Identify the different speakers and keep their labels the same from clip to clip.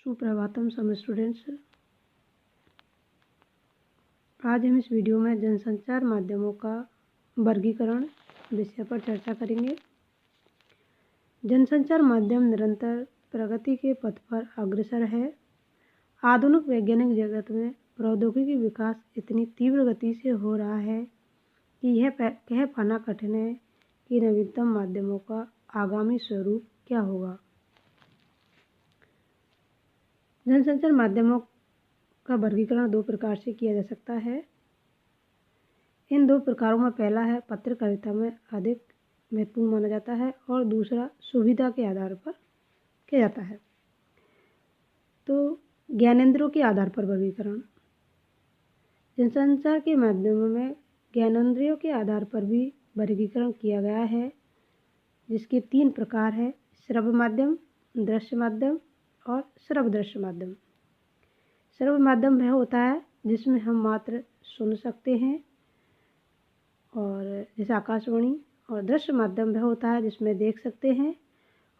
Speaker 1: Suprabhatam some students. आज हम इस वीडियो में जनसंचार माध्यमों का वर्गीकरण विषय पर चर्चा करेंगे। जनसंचार माध्यम निरंतर प्रगति के पथ पर अग्रसर है। आधुनिक वैज्ञानिक जगत में प्रौद्योगिकी विकास इतनी तीव्र गति से हो रहा है कि यह कह पाना कठिन है कि नवीनतम माध्यमों का आगामी स्वरूप क्या होगा। जनसंचार माध्यमों का वर्गीकरण दो प्रकार से किया जा सकता है। इन दो प्रकारों में पहला है पत्रकारिता में अधिक महत्वपूर्ण माना जाता है और दूसरा सुविधा के आधार पर किया जाता है। तो ज्ञानेंद्रियों के आधार पर वर्गीकरण। जनसंचार के माध्यमों में ज्ञानेंद्रियों के आधार पर भी वर्गीकरण किया गया है, जिसके तीन प्रकार है: श्रव्य माध्यम, दृश्य माध्यम और श्रव्य-दृश्य माध्यम। श्रव्य माध्यम वह होता है जिसमें हम मात्र सुन सकते हैं, और जैसे आकाशवाणी। और दृश्य माध्यम वह होता है जिसमें देख सकते हैं,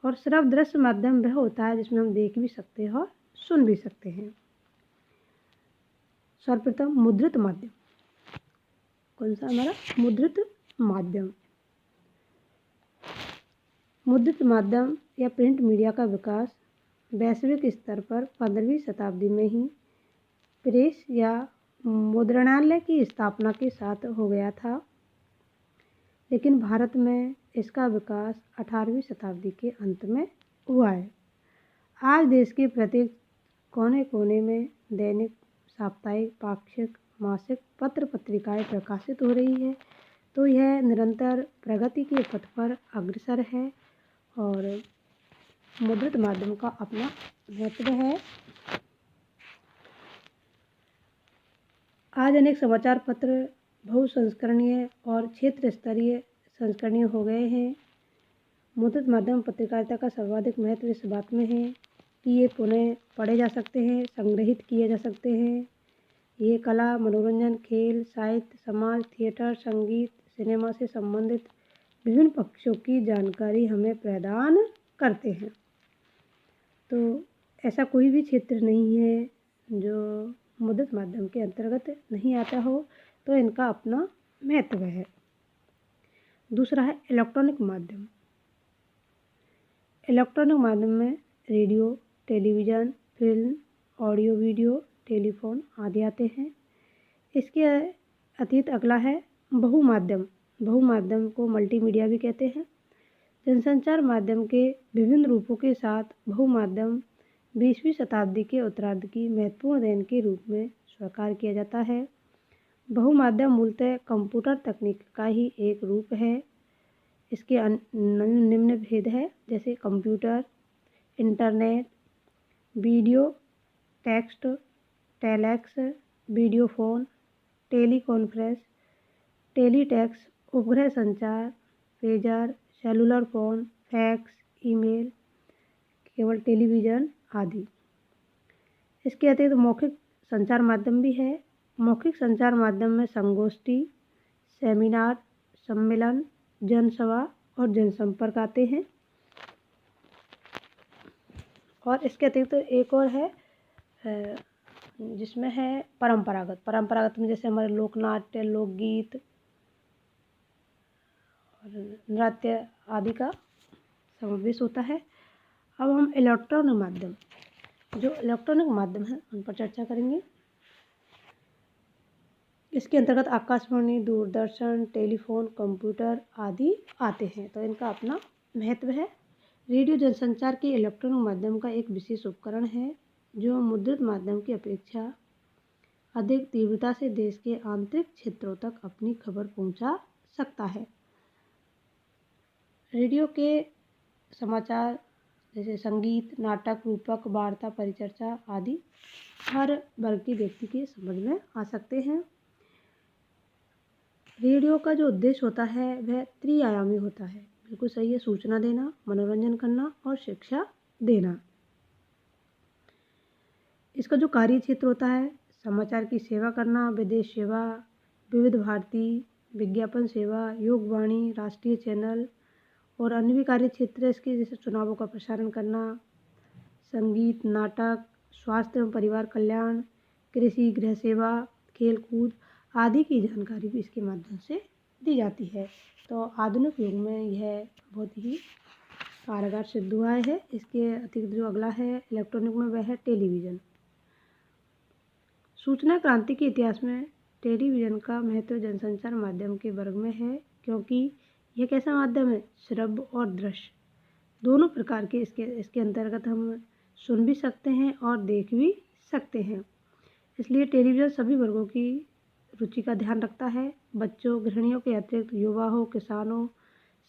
Speaker 1: और श्रव्य-दृश्य माध्यम वह होता है जिसमें हम देख भी सकते हैं और सुन भी सकते हैं। सर्वप्रथम मुद्रित माध्यम। कौन सा हमारा? मुद्रित माध्यम। मुद्रित माध्यम या प्रिंट मीडिया का विकास वैश्विक स्तर पर 15वीं शताब्दी में ही प्रेस या मुद्रणालय की स्थापना के साथ हो गया था, लेकिन भारत में इसका विकास 18वीं शताब्दी के अंत में हुआ है। आज देश के प्रत्येक कोने कोने में दैनिक, साप्ताहिक, पाक्षिक, मासिक पत्र पत्रिकाएं प्रकाशित हो रही है। तो यह निरंतर प्रगति के पथ पर अग्रसर है और मुद्रित माध्यम का अपना महत्व है। आज अनेक समाचार पत्र बहुसंस्करणीय और क्षेत्र स्तरीय संस्करणीय हो गए हैं। मुद्रित माध्यम पत्रकारिता का सर्वाधिक महत्व इस बात में है कि ये पुनः पढ़े जा सकते हैं, संग्रहित किए जा सकते हैं। ये कला, मनोरंजन, खेल, साहित्य, समाज, थिएटर, संगीत, सिनेमा से संबंधित विभिन्न पक्षों की जानकारी हमें प्रदान करते हैं। तो ऐसा कोई भी क्षेत्र नहीं है जो मुद्रित माध्यम के अंतर्गत नहीं आता हो, तो इनका अपना महत्व है। दूसरा है इलेक्ट्रॉनिक माध्यम। इलेक्ट्रॉनिक माध्यम में radio, television, film, audio video, telephone आदि आते हैं। इसके अतीत अगला है बहुमाध्यम। बहुमाध्यम को मल्टीमीडिया भी कहते हैं। जनसंचार माध्यम के विभिन्न रूपों के साथ बहुमाध्यम 20वीं शताब्दी के उत्तरार्ध की महत्वपूर्ण देन के रूप में स्वीकार किया जाता है। बहुमाध्यम मूलतः कंप्यूटर तकनीक का ही एक रूप है। इसके निम्न भेद है, जैसे computer, internet, video, text, telex, videophone, teleconference, teletex, उपग्रह संचार, pager, cellular phone, fax, email, cable television आदि। इसके अतिरिक्त मौखिक संचार माध्यम भी है। मौखिक संचार माध्यम में संगोष्ठी, सेमिनार, सम्मेलन, जनसभा और जनसंपर्क आते हैं। और इसके अतिरिक्त एक और है जिसमें है परंपरागत में जैसे हमारे लोकनाट्य, लोकगीत और नृत्य आदि का समावेश होता है। अब हम इलेक्ट्रॉनिक माध्यम है उन पर चर्चा करेंगे। इसके अंतर्गत आकाशवाणी, दूरदर्शन, टेलीफोन, कंप्यूटर आदि आते हैं, तो इनका अपना महत्व है। रेडियो जनसंचार के इलेक्ट्रॉनिक माध्यम का एक विशेष उपकरण है जो मुद्रित माध्यम की अपेक्षा अधिक तीव्रता से देश के आंतरिक क्षेत्रों तक अपनी खबर पहुंचा सकता है। रेडियो के समाचार जैसे संगीत, नाटक, रूपक, वार्ता, परिचर्चा आदि हर वर्ग के व्यक्ति के समझ में आ सकते हैं। रेडियो का जो उद्देश्य होता है वह त्रिआयामी होता है। बिल्कुल सही है। सूचना देना, मनोरंजन करना और शिक्षा देना। इसका जो कार्य क्षेत्र होता है, समाचार की सेवा करना, विदेश सेवा, विविध भारती, विज्ञापन सेवा, योगवाणी, राष्ट्रीय चैनल और अन्य भी कार्य क्षेत्र इसके, जैसे चुनावों का प्रसारण करना, संगीत, नाटक, स्वास्थ्य एवं परिवार कल्याण, कृषि, गृह सेवा, खेल कूद आदि की जानकारी भी इसके माध्यम से दी जाती है। तो आधुनिक युग में यह बहुत ही कारगर सिद्ध हुआ है। इसके अतिरिक्त जो अगला है इलेक्ट्रॉनिक में, वह है टेलीविज़न। सूचना क्रांति के इतिहास में टेलीविज़न का महत्व जनसंचार माध्यम के वर्ग में है, क्योंकि यह कैसा माध्यम है, श्रव्य और दृश्य दोनों प्रकार के इसके अंतर्गत हम सुन भी सकते हैं और देख भी सकते हैं। इसलिए टेलीविज़न सभी वर्गों की रुचि का ध्यान रखता है। बच्चों, गृहिणियों के अतिरिक्त युवाओं, किसानों,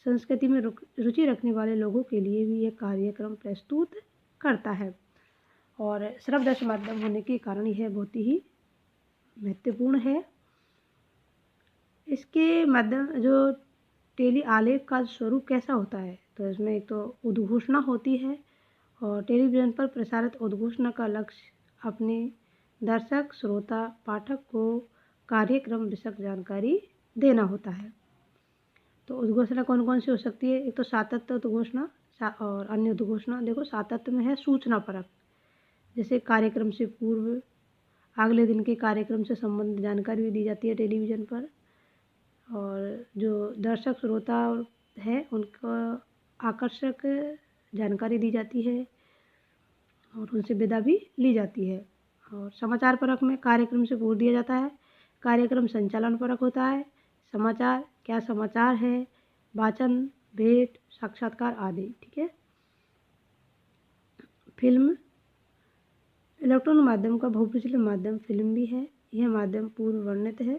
Speaker 1: संस्कृति में रुचि रखने वाले लोगों के लिए भी यह कार्यक्रम प्रस्तुत करता है। और श्रव्य माध्यम होने के कारण यह बहुत ही महत्वपूर्ण है। इसके माध्यम जो टेली आलेख का स्वरूप कैसा होता है, तो इसमें एक तो उद्घोषणा होती है, और टेलीविज़न पर प्रसारित उद्घोषणा का लक्ष्य अपने दर्शक, श्रोता, पाठक को कार्यक्रम विषयक जानकारी देना होता है। तो उद्घोषणा कौन कौन सी हो सकती है, एक तो सातत्य उद्घोषणा और अन्य उद्घोषणा। देखो सातत्य में है सूचना परक, जैसे कार्यक्रम से पूर्व, अगले दिन के कार्यक्रम से संबंधित जानकारी भी दी जाती है टेलीविज़न पर। और जो दर्शक श्रोता है उनको आकर्षक जानकारी दी जाती है और उनसे विदा भी ली जाती है। और समाचार परक में कार्यक्रम से पूर्व दिया जाता है, कार्यक्रम संचालन परक होता है, समाचार क्या समाचार है, वाचन, भेंट, साक्षात्कार आदि। ठीक है। फिल्म, इलेक्ट्रॉनिक माध्यम का बहुप्रचलित माध्यम फिल्म भी है। यह माध्यम पूर्व वर्णित है।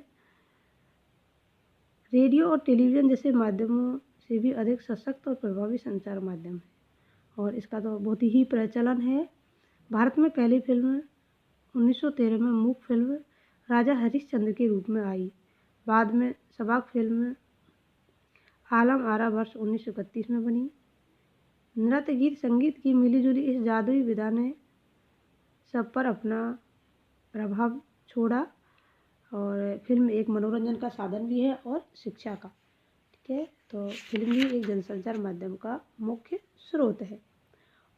Speaker 1: रेडियो और टेलीविज़न जैसे माध्यमों से भी अधिक सशक्त और प्रभावी संचार माध्यम है, और इसका तो बहुत ही प्रचलन है। भारत में पहली फिल्म 1913 में मूक फिल्म राजा हरिश्चंद्र के रूप में आई। बाद में सबाक फिल्म आलम आरा वर्ष 1931 में बनी। नृत्य, गीत, संगीत की मिलीजुली इस जादुई विधा ने सब पर अपना प्रभाव छोड़ा, और फिल्म एक मनोरंजन का साधन भी है और शिक्षा का। ठीक है। तो फिल्म भी एक जनसंचार माध्यम का मुख्य स्रोत है।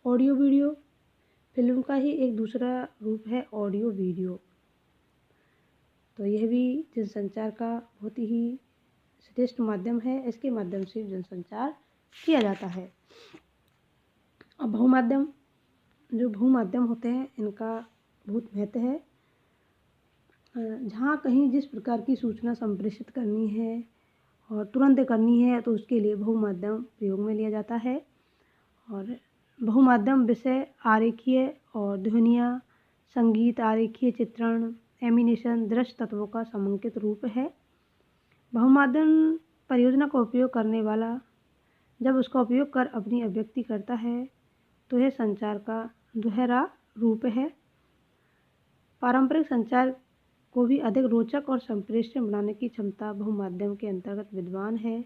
Speaker 1: ऑडियो वीडियो, फिल्म का ही एक दूसरा रूप है ऑडियो वीडियो। तो यह भी जनसंचार का बहुत ही श्रेष्ठ माध्यम है। इसके माध्यम से जनसंचार किया जाता है। अब बहुमाध्यम, जो बहुमाध्यम होते हैं इनका बहुत महत्व है। जहाँ कहीं जिस प्रकार की सूचना संप्रेषित करनी है और तुरंत करनी है, तो उसके लिए बहुमाध्यम प्रयोग में लिया जाता है। और बहुमाध्यम विषय आरेखीय और ध्वनियाँ, संगीत, आरेखीय चित्रण, एनिमेशन, दृश्य तत्वों का समंकित रूप है। बहुमाध्यम परियोजना का उपयोग करने वाला जब उसका उपयोग कर अपनी अभिव्यक्ति करता है, तो यह संचार का दोहरा रूप है। पारंपरिक संचार को भी अधिक रोचक और संप्रेषण बनाने की क्षमता बहुमाध्यम के अंतर्गत विद्यमान है।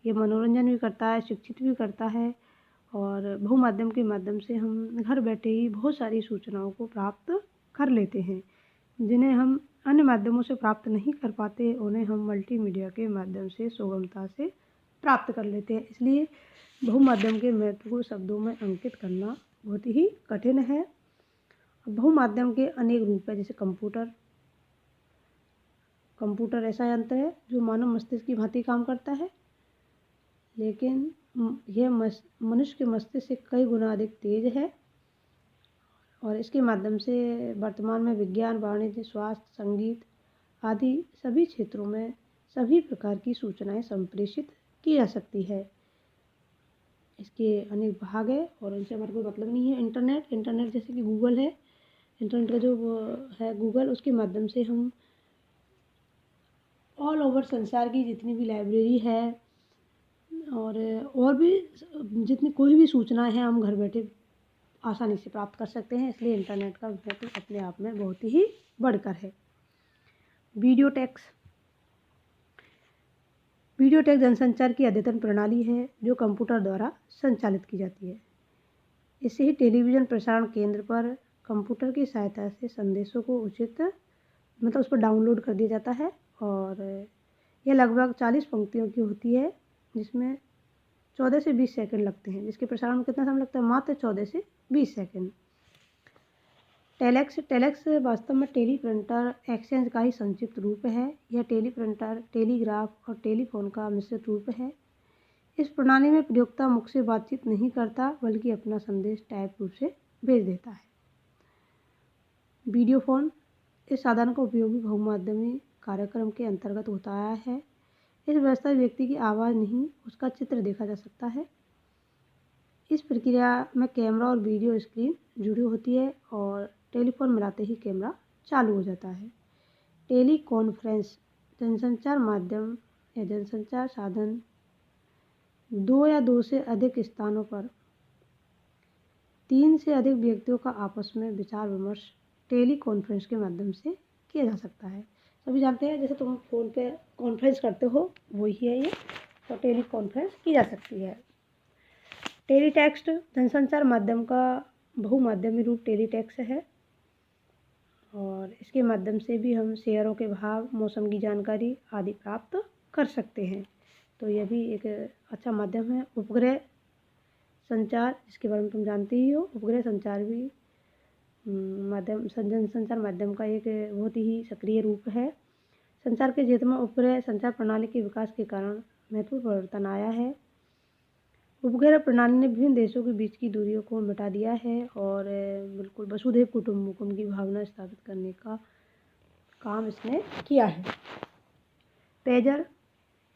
Speaker 1: ये मनोरंजन भी करता है, शिक्षित भी करता है, और बहुमाध्यम के माध्यम से हम घर बैठे ही बहुत सारी सूचनाओं को प्राप्त कर लेते हैं, जिन्हें हम अन्य माध्यमों से प्राप्त नहीं कर पाते, उन्हें हम मल्टीमीडिया के माध्यम से सुगमता से प्राप्त कर लेते हैं। इसलिए बहुमाध्यम के महत्व को शब्दों में अंकित करना बहुत ही कठिन है। बहुमाध्यम के अनेक रूप हैं, जैसे कंप्यूटर ऐसा यंत्र है जो मानव मस्तिष्क की भांति काम करता है, लेकिन यह मनुष्य के मस्तिष्क से कई गुना अधिक तेज है, और इसके माध्यम से वर्तमान में विज्ञान, वाणिज्य, स्वास्थ्य, संगीत आदि सभी क्षेत्रों में सभी प्रकार की सूचनाएं संप्रेषित की जा सकती है। इसके अनेक भाग है और उनसे हमारे कोई मतलब नहीं है। इंटरनेट जैसे कि गूगल है, इंटरनेट का जो है गूगल, उसके माध्यम से हम ऑल ओवर संसार की जितनी भी लाइब्रेरी है और भी जितनी कोई भी सूचनाएं हैं, हम घर बैठे आसानी से प्राप्त कर सकते हैं। इसलिए इंटरनेट का महत्व अपने आप में बहुत ही बढ़कर है। वीडियो टेक्स्ट जनसंचार की अद्यतन प्रणाली है जो कंप्यूटर द्वारा संचालित की जाती है। इससे ही टेलीविज़न प्रसारण केंद्र पर कंप्यूटर की सहायता से संदेशों को उचित उस पर डाउनलोड कर दिया जाता है, और यह लगभग 40 पंक्तियों की होती है, जिसमें 14 से 20 सेकंड लगते हैं। जिसके प्रसारण में कितना समय लगता है? मात्र 14 से 20 सेकंड। टेलेक्स वास्तव में टेलीप्रिंटर एक्सचेंज का ही संक्षिप्त रूप है। यह टेलीप्रिंटर, टेलीग्राफ और टेलीफोन का मिश्रित रूप है। इस प्रणाली में प्रयोक्ता मुख से बातचीत नहीं करता, बल्कि अपना संदेश टाइप रूप से भेज देता है। वीडियो फोन, इस साधन का उपयोग भी बहुमाध्यमी कार्यक्रम के अंतर्गत होता है। इस व्यवस्था में व्यक्ति की आवाज़ नहीं, उसका चित्र देखा जा सकता है। इस प्रक्रिया में कैमरा और वीडियो स्क्रीन जुड़ी होती है और टेलीफोन मिलाते ही कैमरा चालू हो जाता है। टेली कॉन्फ्रेंस, जनसंचार माध्यम या जनसंचार साधन दो या दो से अधिक स्थानों पर 3 से अधिक व्यक्तियों का आपस में विचार विमर्श टेली कॉन्फ्रेंस के माध्यम से किया जा सकता है। सभी जानते हैं, जैसे तुम फ़ोन पे कॉन्फ्रेंस करते हो वही है ये, तो टेली कॉन्फ्रेंस की जा सकती है। टेलीटेक्स्ट, जनसंचार माध्यम का बहुमाध्यमी रूप टेलीटेक्स्ट है और इसके माध्यम से भी हम शेयरों के भाव, मौसम की जानकारी आदि प्राप्त कर सकते हैं। तो यह भी एक अच्छा माध्यम है। उपग्रह संचार, इसके बारे में तुम जानते ही हो। उपग्रह संचार भी जनसंचार माध्यम का एक बहुत ही सक्रिय रूप है। संचार के क्षेत्र में उपग्रह संचार प्रणाली के विकास के कारण महत्वपूर्ण परिवर्तन आया है। उपग्रह प्रणाली ने विभिन्न देशों के बीच की दूरियों को मिटा दिया है और बिल्कुल वसुधैव कुटुंबकम की भावना स्थापित करने का काम इसने किया है। पेजर,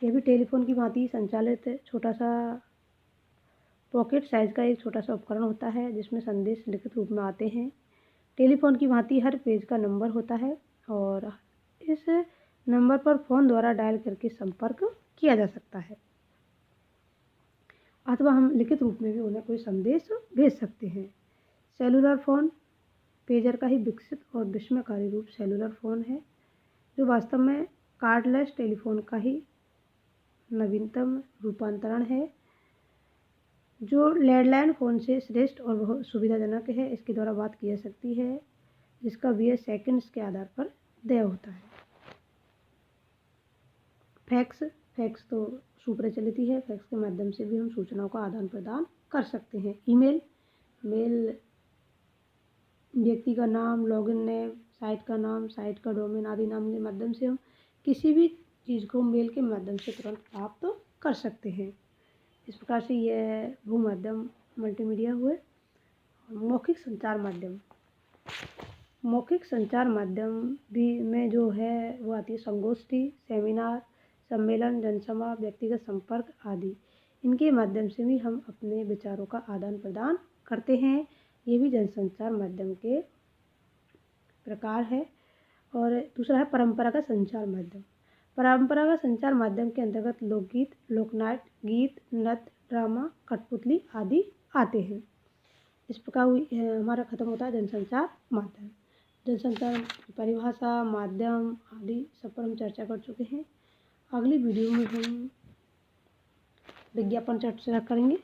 Speaker 1: यह भी टेलीफोन की भांति संचालित छोटा सा पॉकेट साइज का एक छोटा सा उपकरण होता है जिसमें संदेश लिखित रूप में आते हैं। टेलीफोन की भांति हर पेज का नंबर होता है और इस नंबर पर फ़ोन द्वारा डायल करके संपर्क किया जा सकता है अथवा हम लिखित रूप में भी उन्हें कोई संदेश भेज सकते हैं। सेलुलर फ़ोन, पेजर का ही विकसित और विस्मयकारी रूप सेलुलर फ़ोन है, जो वास्तव में कार्डलेस टेलीफोन का ही नवीनतम रूपांतरण है, जो लैंडलाइन फ़ोन से श्रेष्ठ और बहुत सुविधाजनक है। इसके द्वारा बात की जा सकती है, जिसका व्यय सेकंड्स के आधार पर देय होता है। फैक्स तो सुप्रचलित ही है। फैक्स के माध्यम से भी हम सूचनाओं का आदान प्रदान कर सकते हैं। मेल व्यक्ति का नाम, लॉगिन नेम, साइट का नाम, साइट का डोमेन आदि नाम के माध्यम से हम किसी भी चीज़ को मेल के माध्यम से तुरंत प्राप्त कर सकते हैं। इस प्रकार से यह बहुमाध्यम मल्टीमीडिया हुए। मौखिक संचार माध्यम, मौखिक संचार माध्यम भी में जो है वो आती है संगोष्ठी, सेमिनार, सम्मेलन, जनसभा, व्यक्तिगत संपर्क आदि। इनके माध्यम से भी हम अपने विचारों का आदान प्रदान करते हैं। ये भी जनसंचार माध्यम के प्रकार है। और दूसरा है परंपरागत संचार माध्यम। परंपरागत संचार माध्यम के अंतर्गत लोकगीत, लोकनाट्य, गीत, नृत्य, ड्रामा, कठपुतली आदि आते हैं। इस प्रकार हमारा खत्म होता है जनसंचार माध्यम। जनसंचार की परिभाषा, माध्यम आदि सब पर हम चर्चा कर चुके हैं। अगली वीडियो में हम विज्ञापन चर्चा करेंगे।